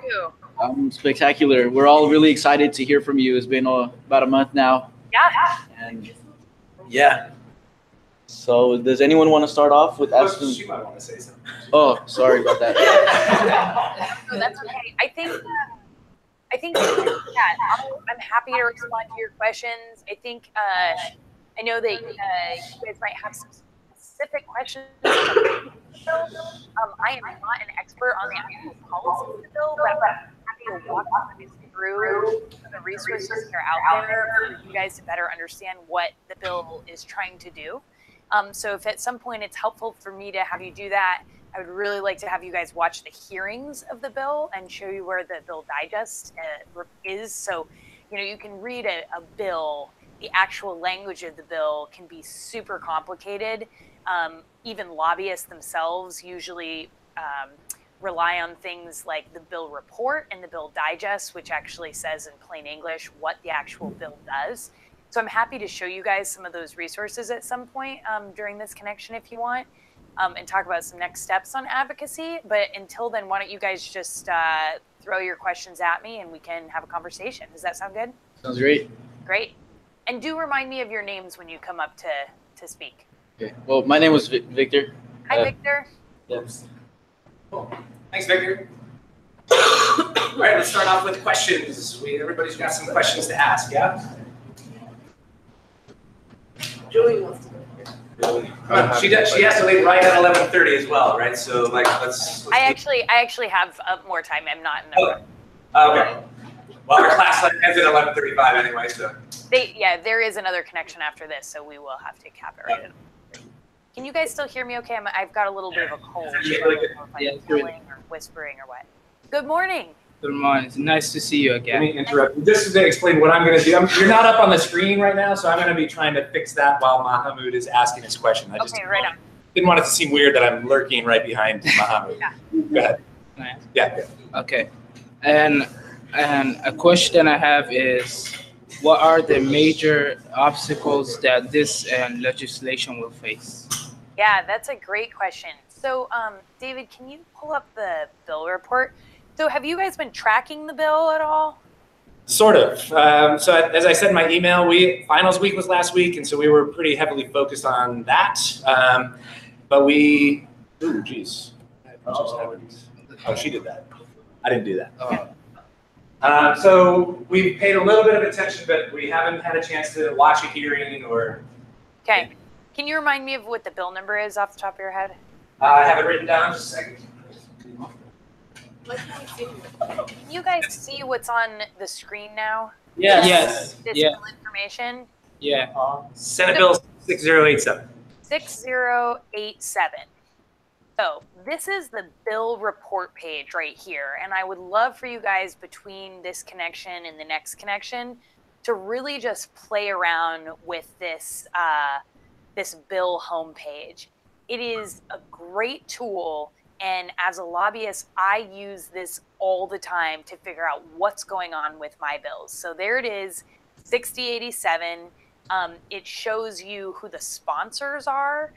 You. Spectacular. We're all really excited to hear from you. It's been about a month now. Yeah. And yeah. So does anyone want to start off with asking? She might want to say something. Oh, sorry about that. No, that's okay. I think yeah, I'm happy to respond to your questions. I think I know that you guys might have some specific questions. I am not an expert on the actual policy of the bill, but I'm happy to walk you guys through the resources that are out there for you guys to better understand what the bill is trying to do. So if at some point it's helpful for me to have you do that, I would really like to have you guys watch the hearings of the bill and show you where the bill digest is. So, you can read a bill. The actual language of the bill can be super complicated. Even lobbyists themselves usually rely on things like the bill report and the bill digest, which actually says in plain English what the actual bill does. So I'm happy to show you guys some of those resources at some point during this connection if you want, and talk about some next steps on advocacy. But until then, why don't you guys just throw your questions at me and we can have a conversation. Does that sound good? Sounds great. Great. And do remind me of your names when you come up to speak. Okay. Well, my name was Victor. Hi, Victor. Yes. Cool. Thanks, Victor. All right, let's start off with questions. Everybody's got some questions to ask, yeah? Julie wants to go here. She has to leave right at 11:30 as well, right? So let's I actually have more time. I'm not in a rush. Okay. Well, our class ends at 11:35 anyway, so. There is another connection after this, so we will have to cap it right at. Can you guys still hear me okay? I've got a little bit of a cold. So I don't know if I'm yelling or whispering or what. Good morning. Good morning. It's nice to see you again. Let me interrupt. Just to explain what I'm going to do. You're not up on the screen right now, so I'm going to be trying to fix that while Mahamud is asking his question. I just didn't want it to seem weird that I'm lurking right behind Mahamud. Yeah. Go ahead. Nice. Yeah. Okay. And a question I have is, what are the major obstacles that this legislation will face? Yeah, that's a great question. So, David, can you pull up the bill report? So have you guys been tracking the bill at all? Sort of. So as I said in my email, finals week was last week, and so we were pretty heavily focused on that. But we, ooh, geez. Oh, she did that. I didn't do that. So we've paid a little bit of attention, but we haven't had a chance to watch a hearing or. Okay. Can you remind me of what the bill number is off the top of your head? I have it written down. Just a second. Can you guys see what's on the screen now? Yes. This bill information? Yeah. Senate Bill 6087. 6087. So this is the bill report page right here. And I would love for you guys between this connection and the next connection to really just play around with this, this bill homepage. It is a great tool. And as a lobbyist, I use this all the time to figure out what's going on with my bills. So there it is, 6087. It shows you who the sponsors are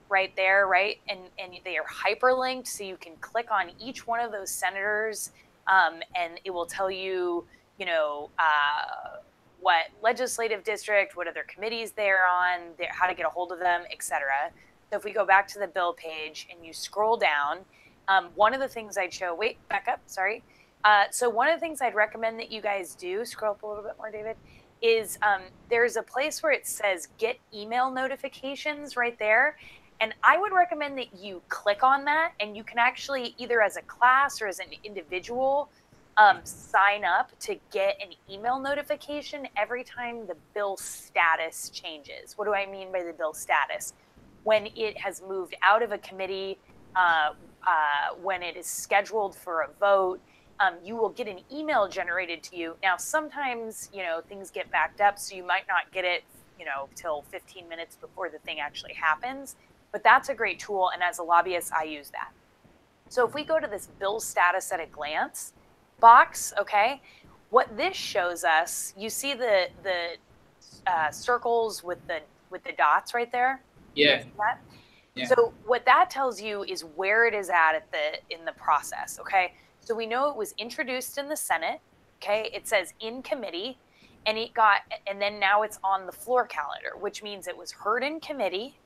right there, right? And they are hyperlinked, so you can click on each one of those senators, and it will tell you, what legislative district, what other committees they're on, how to get a hold of them, etc. So if we go back to the bill page and you scroll down, one of the things I'd show, back up, sorry. So one of the things I'd recommend that you guys do, scroll up a little bit more, David, is there's a place where it says get email notifications right there. And I would recommend that you click on that, and you can actually either as a class or as an individual sign up to get an email notification every time the bill status changes. What do I mean by the bill status? When it has moved out of a committee, when it is scheduled for a vote, you will get an email generated to you. Now, sometimes, things get backed up, so you might not get it, till 15 minutes before the thing actually happens. But that's a great tool, and as a lobbyist, I use that. So if we go to this bill status at a glance box, okay, what this shows us, you see the circles with the dots right there? Yeah. Yeah. So what that tells you is where it is at in the process, okay? So we know it was introduced in the Senate. Okay, it says in committee, and then now it's on the floor calendar, which means it was heard in committee,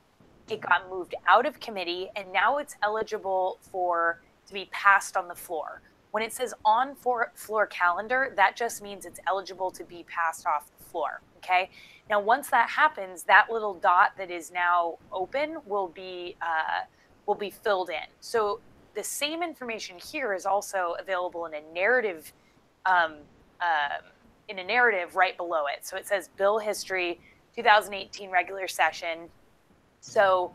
it got moved out of committee, and now it's eligible to be passed on the floor. When it says on floor calendar, that just means it's eligible to be passed off the floor. Okay. Now, once that happens, that little dot that is now open will be filled in. So the same information here is also available in a narrative, right below it. So it says bill history, 2018 regular session. So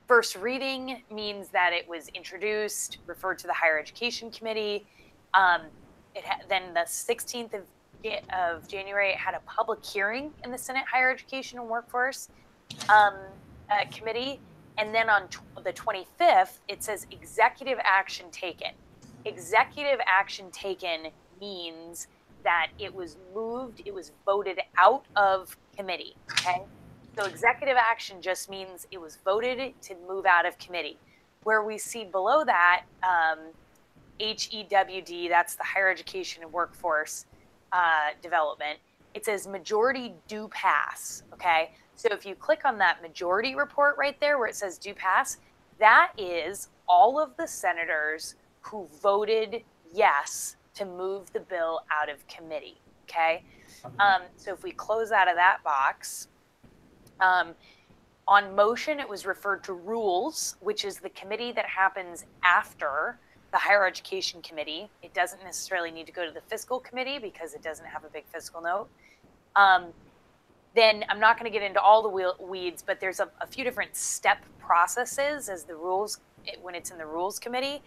first reading means that it was introduced, referred to the Higher Education Committee. Then the 16th of January, it had a public hearing in the Senate Higher Education and Workforce Committee. And then on the 25th, it says executive action taken. Executive action taken means that it was voted out of committee, okay? So executive action just means it was voted to move out of committee. Where we see below that, HEWD, that's the Higher Education and Workforce Development, it says majority do pass, okay? So if you click on that majority report right there where it says do pass, that is all of the senators who voted yes to move the bill out of committee, okay? So if we close out of that box, on motion, it was referred to rules, which is the committee that happens after the Higher Education Committee. It doesn't necessarily need to go to the Fiscal Committee because it doesn't have a big fiscal note. Then I'm not going to get into all the weeds, but there's a few different step processes as the rules, when it's in the Rules Committee.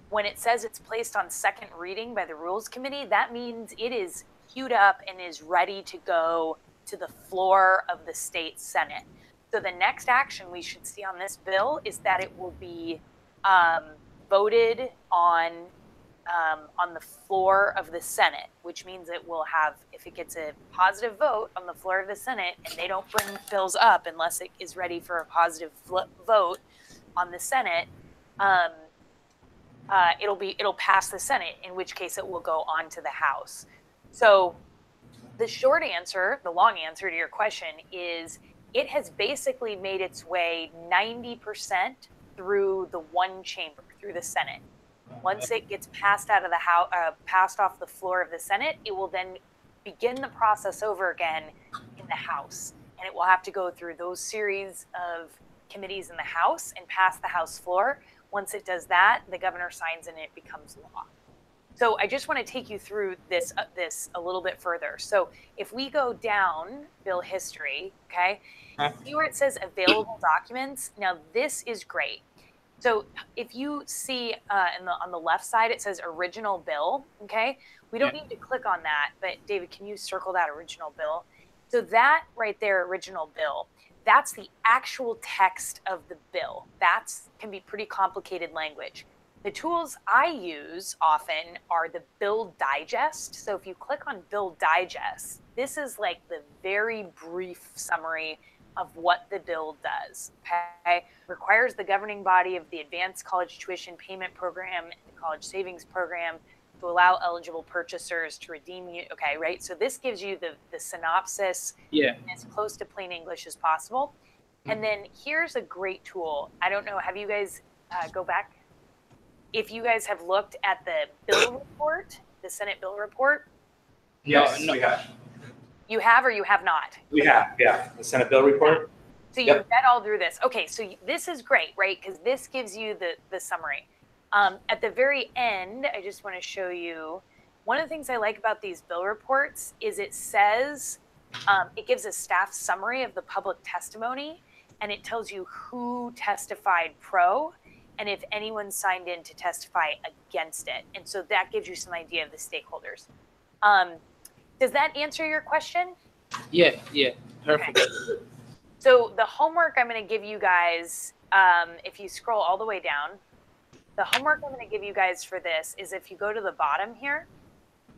When it says it's placed on second reading by the Rules Committee, that means it is queued up and is ready to go to the floor of the state Senate. So the next action we should see on this bill is that it will be voted on the floor of the Senate, which means it will have, if it gets a positive vote on the floor of the Senate, and they don't bring bills up unless it is ready for a positive vote on the Senate, it'll pass the Senate, in which case it will go on to the House. So the short answer, the long answer to your question is it has basically made its way 90% through the one chamber, through the Senate. Once it gets passed out of the House, passed off the floor of the Senate, it will then begin the process over again in the House. And it will have to go through those series of committees in the House and pass the House floor. Once it does that, the governor signs and it becomes law. So I just want to take you through this a little bit further. So if we go down bill history, okay, see where it says available documents. Now this is great. So if you see on the left side, it says original bill, okay? We don't need to click on that, but David, can you circle that original bill? So that right there, original bill, that's the actual text of the bill. That can be pretty complicated language. The tools I use often are the Bill Digest. So if you click on Bill Digest, this is like the very brief summary of what the bill does, okay? Requires the governing body of the Advanced College Tuition Payment Program and the College Savings Program to allow eligible purchasers to redeem, okay, right? So this gives you the synopsis as close to plain English as possible. And then here's a great tool. I don't know, have you guys, go back? If you guys have looked at the bill report, the Senate bill report. Yes, we have. You have or you have not? We have, yeah. The Senate bill report. So you read all through this. Okay, so this is great, right? Because this gives you the summary. At the very end, I just want to show you, one of the things I like about these bill reports is it says, it gives a staff summary of the public testimony, and it tells you who testified pro, and if anyone signed in to testify against it. And so that gives you some idea of the stakeholders. Does that answer your question? Yeah, perfect. Okay. So the homework I'm going to give you guys, if you scroll all the way down, the homework I'm going to give you guys for this is if you go to the bottom here,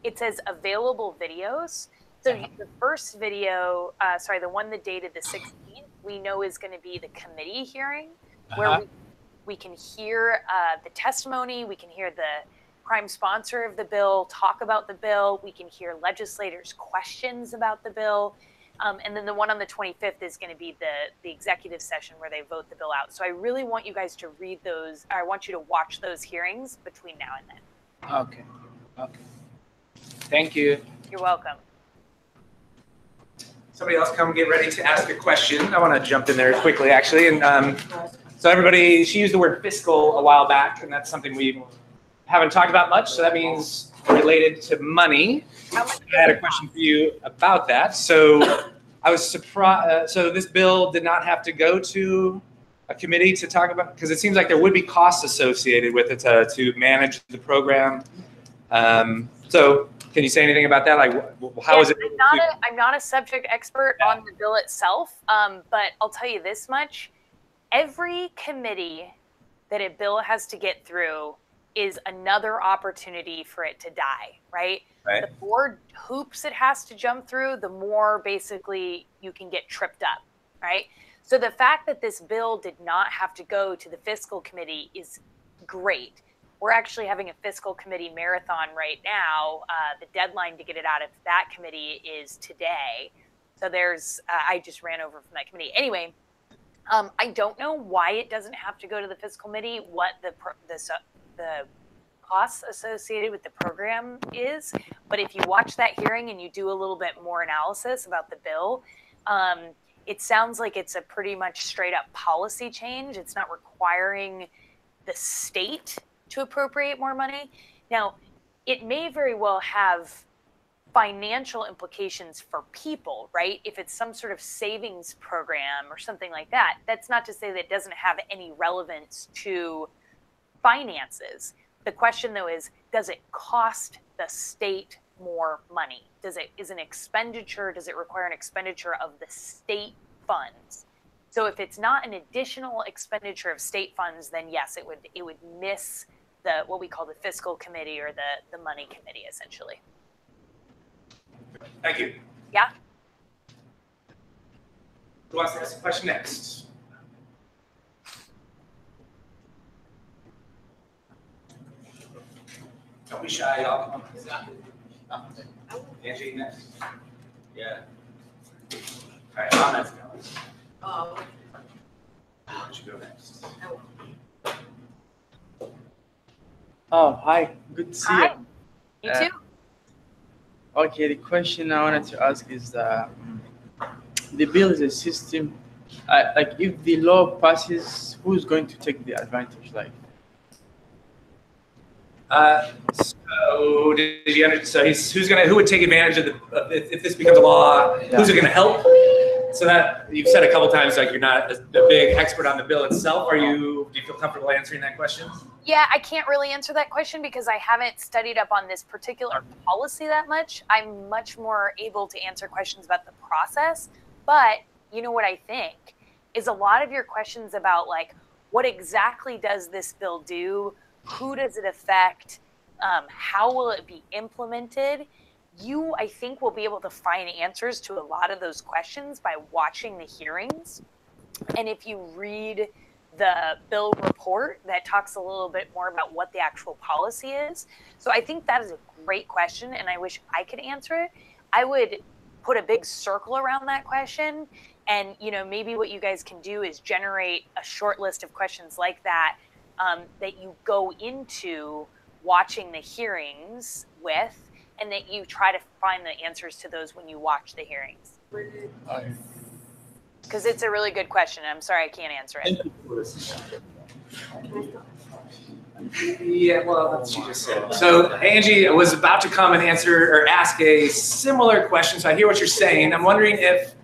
it says available videos. So the first video, the one that dated the 16th, we know is going to be the committee hearing, where We can hear the testimony. We can hear the prime sponsor of the bill talk about the bill. We can hear legislators' questions about the bill. And then the one on the 25th is going to be the executive session where they vote the bill out. So I really want you guys to read those. I want you to watch those hearings between now and then. Okay. Okay. Thank you. You're welcome. Somebody else come get ready to ask a question. I want to jump in there quickly, actually. And so everybody, she used the word fiscal a while back, and that's something we haven't talked about much. So that means related to money. I had a question for you about that. So I was surprised. So this bill did not have to go to a committee to talk about, because it seems like there would be costs associated with it to manage the program. So can you say anything about that? Like, how is it? I'm not a subject expert on the bill itself, but I'll tell you this much. Every committee that a bill has to get through is another opportunity for it to die, right? Right. The more hoops it has to jump through, the more basically you can get tripped up, right? So the fact that this bill did not have to go to the fiscal committee is great. We're actually having a fiscal committee marathon right now. The deadline to get it out of that committee is today. So there's, I just ran over from that committee. Anyway, I don't know why it doesn't have to go to the fiscal committee, what the costs associated with the program is. But if you watch that hearing and you do a little bit more analysis about the bill, it sounds like it's a pretty much straight up policy change. It's not requiring the state to appropriate more money. Now, it may very well have financial implications for people, right? If it's some sort of savings program or something like that, that's not to say that it doesn't have any relevance to finances. The question though is, does it cost the state more money? Does it require an expenditure of the state funds? So if it's not an additional expenditure of state funds, then yes, it would miss what we call the fiscal committee or the money committee, essentially. Thank you. Yeah. Who wants to ask a question next? Don't be shy, y'all. Angie, next. Yeah. All right, I'm next. Why don't you go next? Oh, hi. Good to see Hi. you. You too. Okay, the question I wanted to ask is the bill is a system. Like, if the law passes, who's going to take the advantage? Like, So did you understand? So who would take advantage of if this becomes a law? Yeah. Who's it going to help? So that you've said a couple times, like you're not a big expert on the bill itself. Do you feel comfortable answering that question? Yeah, I can't really answer that question because I haven't studied up on this particular policy that much. I'm much more able to answer questions about the process. But you know what I think is a lot of your questions about like, what exactly does this bill do? Who does it affect? How will it be implemented? You, I think, will be able to find answers to a lot of those questions by watching the hearings. And if you read the bill report that talks a little bit more about what the actual policy is. So I think that is a great question, and I wish I could answer it. I would put a big circle around that question, and maybe what you guys can do is generate a short list of questions like that that you go into watching the hearings with, and that you try to find the answers to those when you watch the hearings. Because it's a really good question. I'm sorry I can't answer it. Yeah, well, that's what you just said. So Angie was about to come and answer or ask a similar question. So I hear what you're saying. I'm wondering if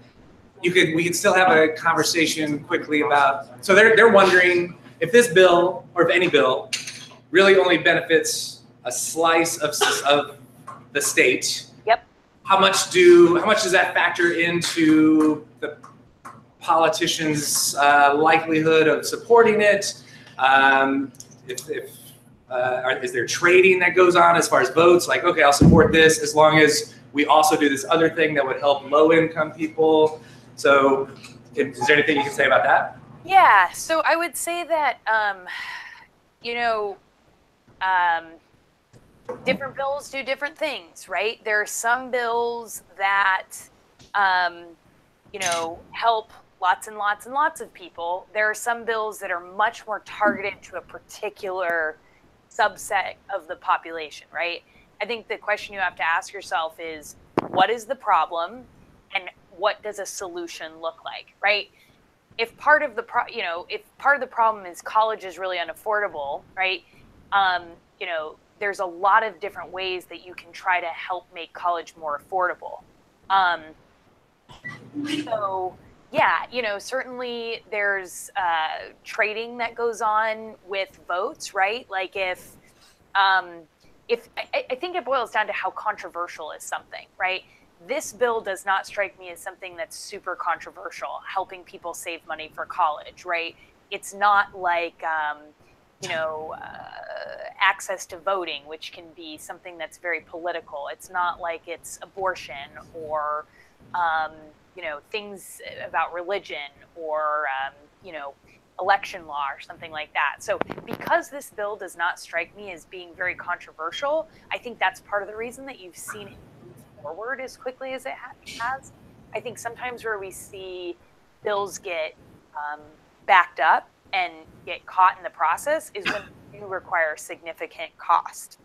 we could still have a conversation quickly about. So they're wondering if this bill, or if any bill, really only benefits a slice of the state. Yep. How much does that factor into the politicians' likelihood of supporting it? Is there trading that goes on as far as votes? Like, okay, I'll support this as long as we also do this other thing that would help low-income people. So, is there anything you can say about that? Yeah, so I would say that, you know, different bills do different things, right? There are some bills that, you know, help lots and lots and lots of people. There are some bills that are much more targeted to a particular subset of the population, right? I think the question you have to ask yourself is, what is the problem and what does a solution look like, right? If part of the if part of the problem is college is really unaffordable, right? You know, there's a lot of different ways that you can try to help make college more affordable. So yeah, you know, certainly there's trading that goes on with votes, right? Like if I think it boils down to how controversial is something, right? This bill does not strike me as something that's super controversial, helping people save money for college, right? It's not like, you know, access to voting, which can be something that's very political. It's not like it's abortion or, you know, things about religion or, you know, election law or something like that. So because this bill does not strike me as being very controversial, I think that's part of the reason that you've seen it move forward as quickly as it has. I think sometimes where we see bills get backed up and get caught in the process is when they require significant cost.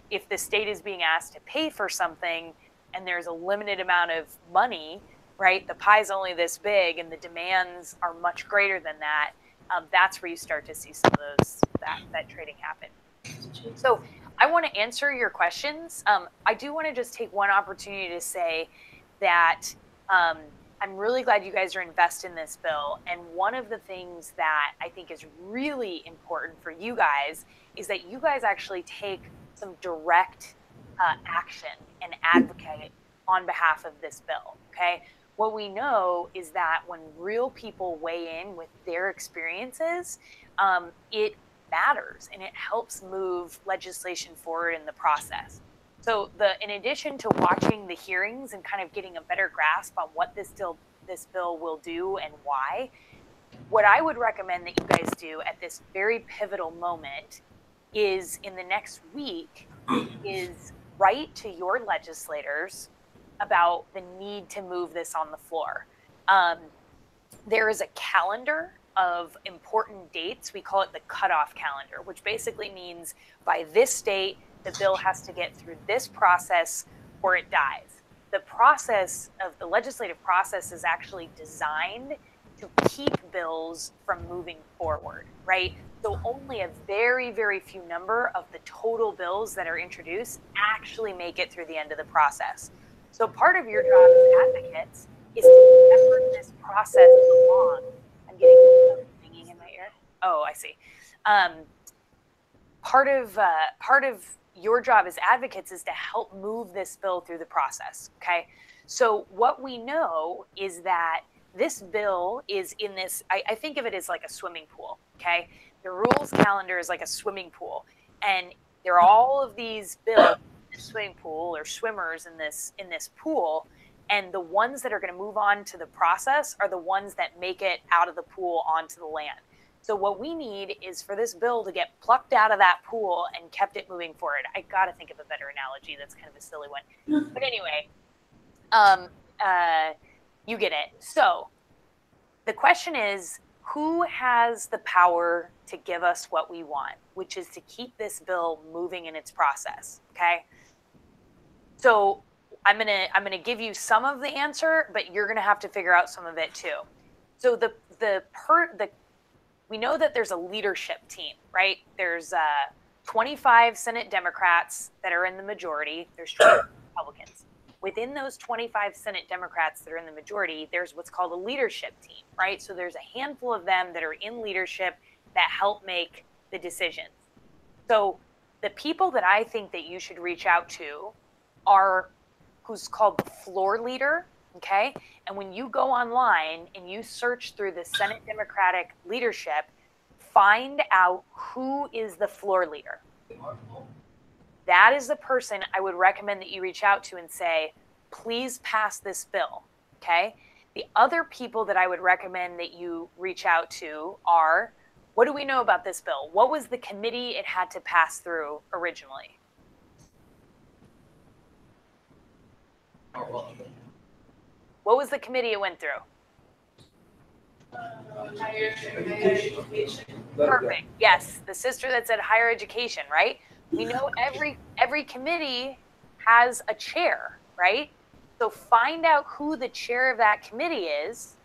If the state is being asked to pay for something and there's a limited amount of money, right? The pie's only this big and the demands are much greater than that. That's where you start to see some of those, that trading happen. So I want to answer your questions. I do want to just take one opportunity to say that I'm really glad you guys are invested in this bill. And one of the things that I think is really important for you guys is that you guys actually take some direct action and advocate on behalf of this bill, okay? What we know is that when real people weigh in with their experiences, it matters and it helps move legislation forward in the process. So in addition to watching the hearings and kind of getting a better grasp on what this bill will do and why, what I would recommend that you guys do at this very pivotal moment is in the next week is write to your legislators about the need to move this on the floor. There is a calendar of important dates. We call it the cutoff calendar, which basically means by this date, the bill has to get through this process or it dies. The process of the legislative process is actually designed to keep bills from moving forward, right? So only a very, very few number of the total bills that are introduced actually make it through the end of the process. So part of your job as advocates is to shepherd this process along. I'm getting ringing in my ear. Oh, I see. Part of your job as advocates is to help move this bill through the process. Okay. So what we know is that this bill is in this. I think of it as like a swimming pool. Okay. The rules calendar is like a swimming pool, and there are all of these bills in the swimming pool or swimmers in this pool, and the ones that are going to move on to the process are the ones that make it out of the pool onto the land. So what we need is for this bill to get plucked out of that pool and kept it moving forward. I got to think of a better analogy. That's kind of a silly one. But anyway, you get it. So the question is, who has the power to give us what we want, which is to keep this bill moving in its process, okay? So I'm gonna give you some of the answer, but you're gonna have to figure out some of it too. So we know that there's a leadership team, right? There's 25 Senate Democrats that are in the majority. There's 20 Republicans. Within those 25 Senate Democrats that are in the majority, there's what's called a leadership team, right? So there's a handful of them that are in leadership that help make the decisions. So the people that I think that you should reach out to are who's called the floor leader, okay? And when you go online and you search through the Senate Democratic leadership, find out who is the floor leader. That is the person I would recommend that you reach out to and say, please pass this bill, okay? The other people that I would recommend that you reach out to are, what do we know about this bill? What was the committee it had to pass through originally? What was the committee it went through? Higher education. Perfect. Yes, the sister that said higher education, right? We know every committee has a chair, right? So find out who the chair of that committee is,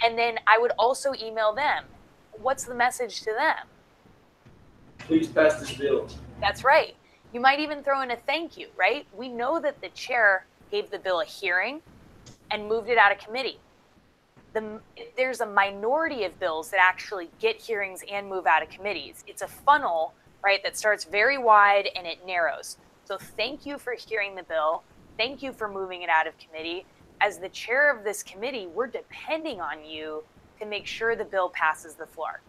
and then I would also email them. What's the message to them? Please pass this bill. That's right. You might even throw in a thank you, right? We know that the chair gave the bill a hearing and moved it out of committee. There's a minority of bills that actually get hearings and move out of committees. It's a funnel, right, that starts very wide and it narrows. So thank you for hearing the bill. Thank you for moving it out of committee. As the chair of this committee, we're depending on you to make sure the bill passes the floor.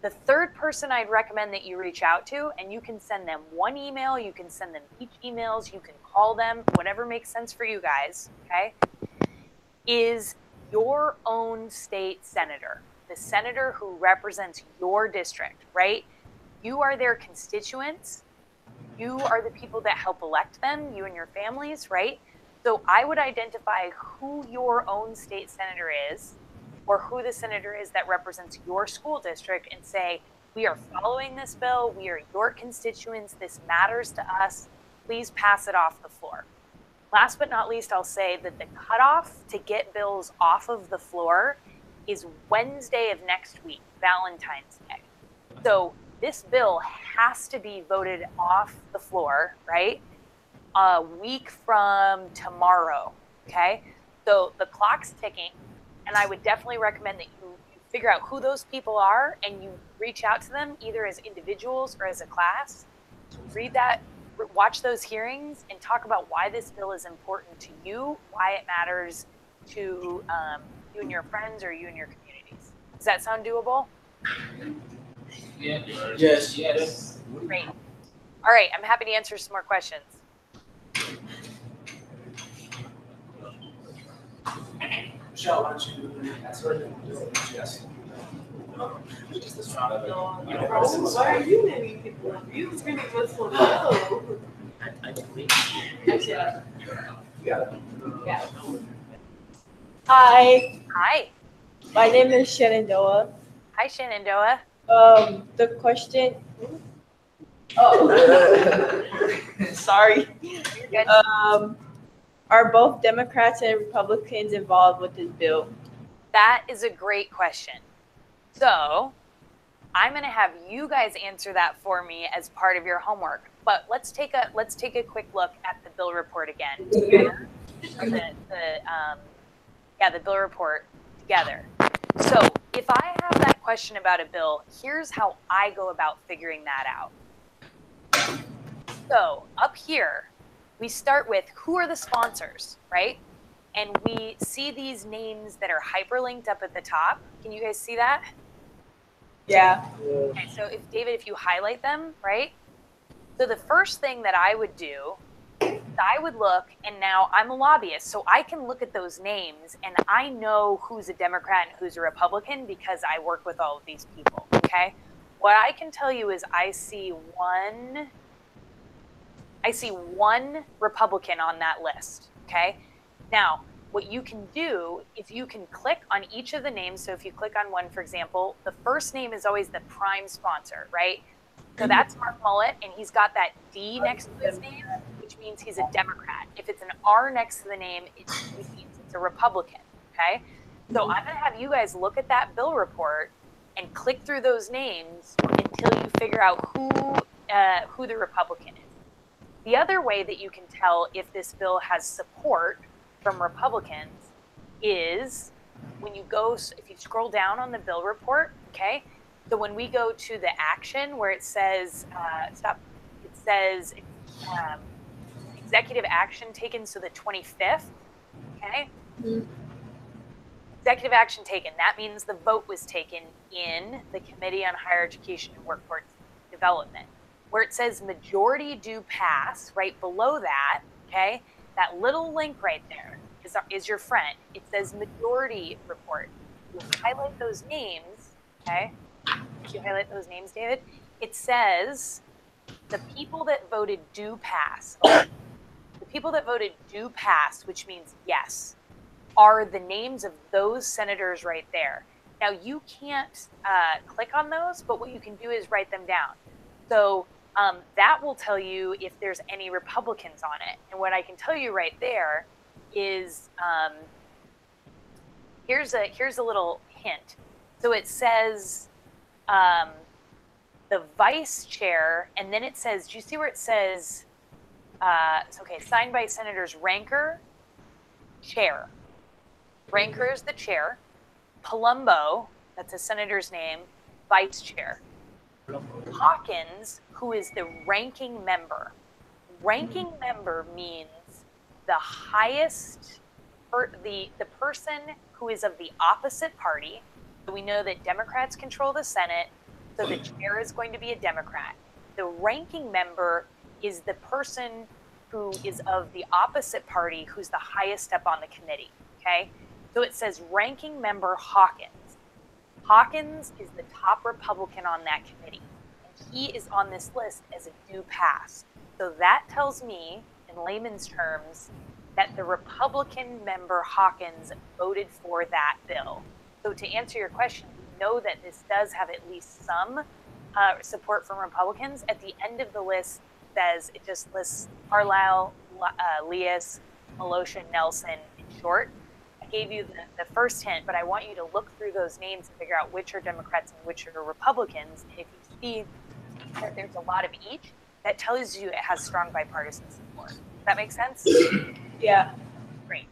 The third person I'd recommend that you reach out to, and you can send them one email, you can send them each emails, you can call them, whatever makes sense for you guys, okay, is your own state senator, the senator who represents your district, right? You are their constituents. You are the people that help elect them, you and your families, right? So I would identify who your own state senator is, or who the senator is that represents your school district, and say, we are following this bill, we are your constituents, this matters to us, please pass it off the floor. Last but not least, I'll say that the cutoff to get bills off of the floor is Wednesday of next week, Valentine's Day. So this bill has to be voted off the floor, right? A week from tomorrow, okay? So the clock's ticking, and I would definitely recommend that you figure out who those people are and you reach out to them either as individuals or as a class. Read that, watch those hearings, and talk about why this bill is important to you, why it matters to you and your friends or you and your communities. Does that sound doable? Yeah. Yes. Yes. Great. All right, I'm happy to answer some more questions. Michelle, why don't you answer? Yes. Why are you naming people? You was gonna give us one. Yeah. Hi, Hi. my name is Shenandoah. Hi, Shenandoah. The question. Oh, sorry. You're good. Are both Democrats and Republicans involved with this bill? That is a great question. So I'm going to have you guys answer that for me as part of your homework. But let's take a quick look at the bill report again together. The bill report together. So if I have that question about a bill, here's how I go about figuring that out. So up here, we start with who are the sponsors, right? And we see these names that are hyperlinked up at the top. Can you guys see that? Yeah. Okay, so if you highlight them, right? So the first thing that I would do is I would look, and now I'm a lobbyist, so I can look at those names and I know who's a Democrat and who's a Republican because I work with all of these people, okay? What I can tell you is I see one Republican on that list, okay? Now, what you can do is you can click on each of the names. So if you click on one, for example, the first name is always the prime sponsor, right? So that's Mark Mullet, and he's got that D next to his name, which means he's a Democrat. If it's an R next to the name, it means it's a Republican, okay? So I'm gonna have you guys look at that bill report and click through those names until you figure out who the Republican is. The other way that you can tell if this bill has support from Republicans is when you go, if you scroll down on the bill report, okay? So when we go to the action where it says, it says executive action taken, so the 25th, okay? Mm-hmm. Executive action taken, that means the vote was taken in the Committee on Higher Education and Workforce Development. Where it says majority do pass, right below that, okay? That little link right there, is your friend. It says majority report. You highlight those names, okay? If you highlight those names, David, it says the people that voted do pass. The people that voted do pass, which means yes, are the names of those senators right there. Now, you can't click on those, but what you can do is write them down. So that will tell you if there's any Republicans on it. And what I can tell you right there is here's a little hint. So it says the vice chair, and then it says, do you see where it says, signed by Senators Ranker, chair. Ranker is the chair. Palumbo, that's a senator's name, vice chair. Hawkins, who is the ranking member. Ranking member means the highest, the person who is of the opposite party. So we know that Democrats control the Senate, so the chair is going to be a Democrat. The ranking member is the person who is of the opposite party, who's the highest up on the committee, okay? So it says ranking member Hawkins. Hawkins is the top Republican on that committee, and he is on this list as a do pass. So that tells me, in layman's terms, that the Republican member Hawkins voted for that bill. So to answer your question, we know that this does have at least some support from Republicans. At the end of the list, it just lists Carlisle, Leas, Milosha, Nelson in short. I gave you the first hint, but I want you to look through those names and figure out which are Democrats and which are Republicans. And if you see that there's a lot of each, that tells you it has strong bipartisan support. Does that make sense? Yeah. Great.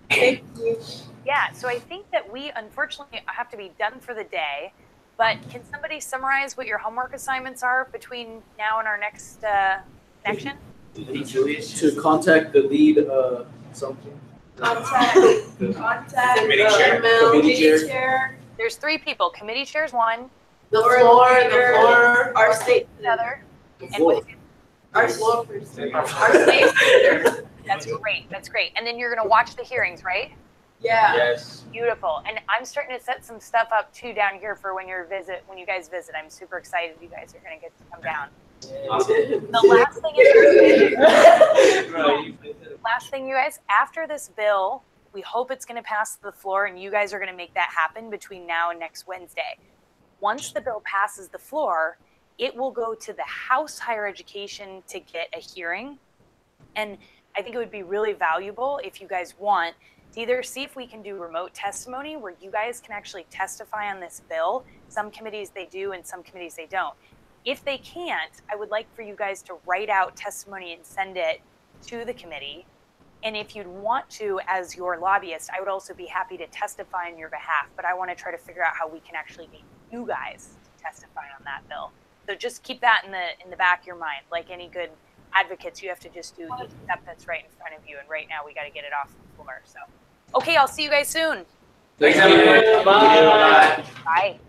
Thank you. Yeah, so I think that we unfortunately have to be done for the day, but can somebody summarize what your homework assignments are between now and our next connection? To contact the lead something. Contact Committee chair. committee chair, There's 3 people. Committee chair's 1, the floor, our state another, and our floor, our state senator. that's great. That's great. And then you're going to watch the hearings, right? Yeah. Yes. Beautiful. And I'm starting to set some stuff up too down here for when you guys visit. I'm super excited you guys are going to get to come down. The last thing, you guys, after this bill, we hope it's going to pass the floor, and you guys are going to make that happen between now and next Wednesday. Once the bill passes the floor, it will go to the House Higher Education to get a hearing. And I think it would be really valuable if you guys want to either see if we can do remote testimony where you guys can actually testify on this bill. Some committees they do and some committees they don't. If they can't, I would like for you guys to write out testimony and send it to the committee. And if you'd want to, as your lobbyist, I would also be happy to testify on your behalf, but I want to try to figure out how we can actually get you guys to testify on that bill. So just keep that in the back of your mind. Like any good advocates, you have to just do each step that's right in front of you. And right now we got to get it off the floor. So, okay, I'll see you guys soon. Thanks, everyone. Bye. Bye.